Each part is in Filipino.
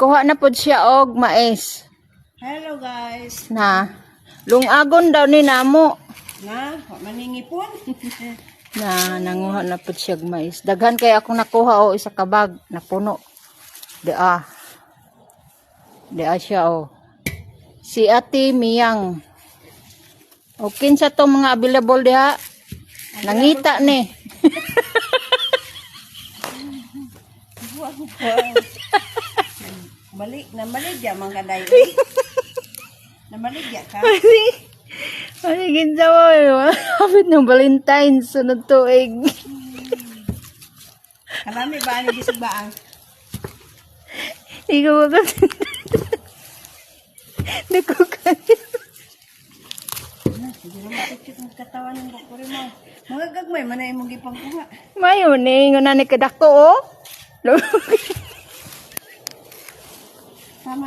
Kuha na pod siya og mais. Hello guys. Na. Lungagon daw ni namo. Na, maningipon. Na nanguha na pod siya og mais. Daghan kay akong nakuha o isa ka bag na puno. Dea. Dea siya o. Si Ate Miyang. O kinsa tong mga available diha? Nangita ni. Namaligya man ka dayo. Namaligya ka. Ano ginsa mo? Hapit ng Valentine's sunod tuig. Kalami ba ni gisugbaang? Ikaw ba kasi? Nakukain. Hindi naman tikit ng katawan ng bakuri mo. Mga gagmay, man ay mong ipangkuha. Mayo ni, nga ni kadako o. Tama.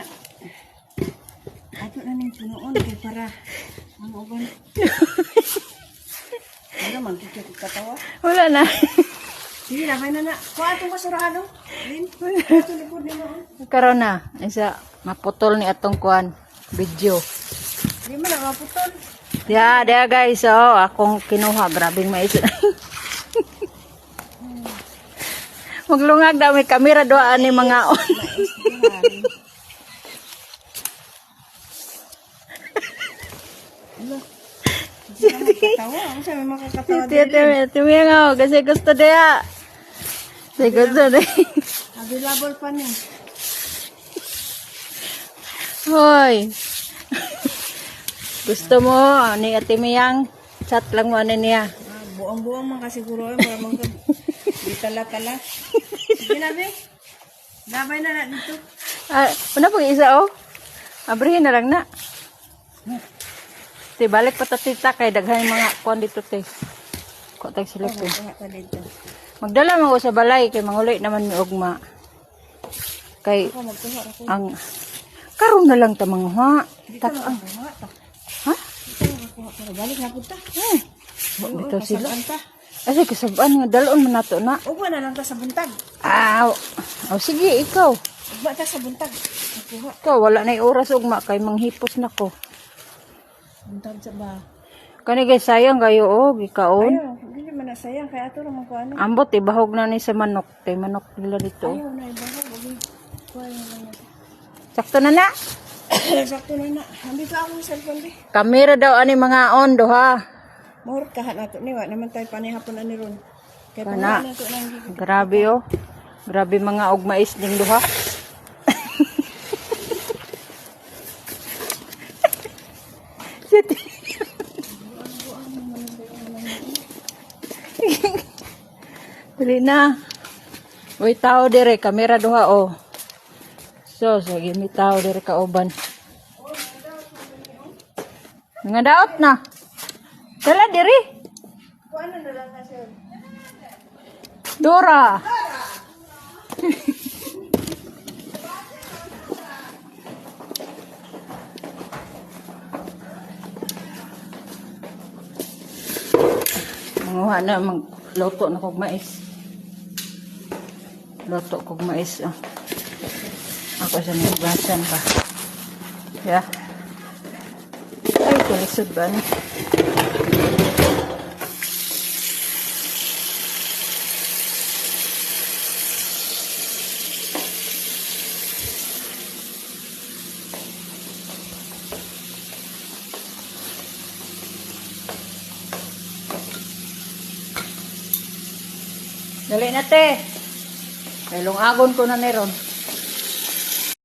Ato na ning punoon kay para ang uban. Ano man tikit ng katawa? Wala na. Sige na, may na. Kuha itong kasurado. Lin, ito likod nila. Karon na. Isa, maputol ni atong kuan video. Hindi mo na maputol. Ya, dia guys, oh, akong kinuha, grabing mais. Maglungag daw may kamera doon ni mga on. Katawa, ako siya may makakatawa din. Tumiyang ako, kasi gusto dia. Kasi gusto dia. Available pa niya. Hoy. Gusto mo, ni Ate Miyang, chat lang mo ano niya. Buang-buang man kasiguro ay maramang ka. Di tala-tala. Sige na, be. Gabay na dito. Ano pag isa, oh? Abrihin na lang na. Te, balik pa tatita kay daghan yung mga kuwan dito, te. Kotag sila, te. Magdala mo ko sa balay, kay mangulit naman ni Ugma. Kay, ang, karon na lang ta manguha. Tak-ang. Ha? Balik na punta. Ito sila. Ay, kasabaan nga, dalon man nato na. Ugma na lang ta sa buntag. Oh, sige, ikaw. Ugma ta sa buntag. Nakuha. Ikaw, wala na oras ugma, kay manghipos na ko. Buntag sa ba? Kani kay sayang kayo, oh, gikaon. Ayaw, hindi man na sayang. Kaya ito naman ko ano. Ambot, ibahog na ni sa manok. Kay manok nila dito. Ayaw na ibahag. Kuha na lang. Sakto na na. Sakto na na. Hindi ka akong cellphone di. Kamera daw ani mga on do ha. Mahurot kahat na ito. Niwa naman tayo panihapon na ni Ron. Kaya Kana. panahon na ito lang. Grabe oh. Grabe mga ugmais ding duha. Dili na. Uy, tao dire, kamera duha oh. So, gimi tao dire ka uban. Nga daot na. Dala diri. Kuha na lang na siya. Dora. Manguha na, magluto na kog mais. Luto kog mais. Oh. Ako sa nagbasan pa. Yeah. Ay, kulisod ba ni? Dali na te. Kay lungagon ko na ni ron.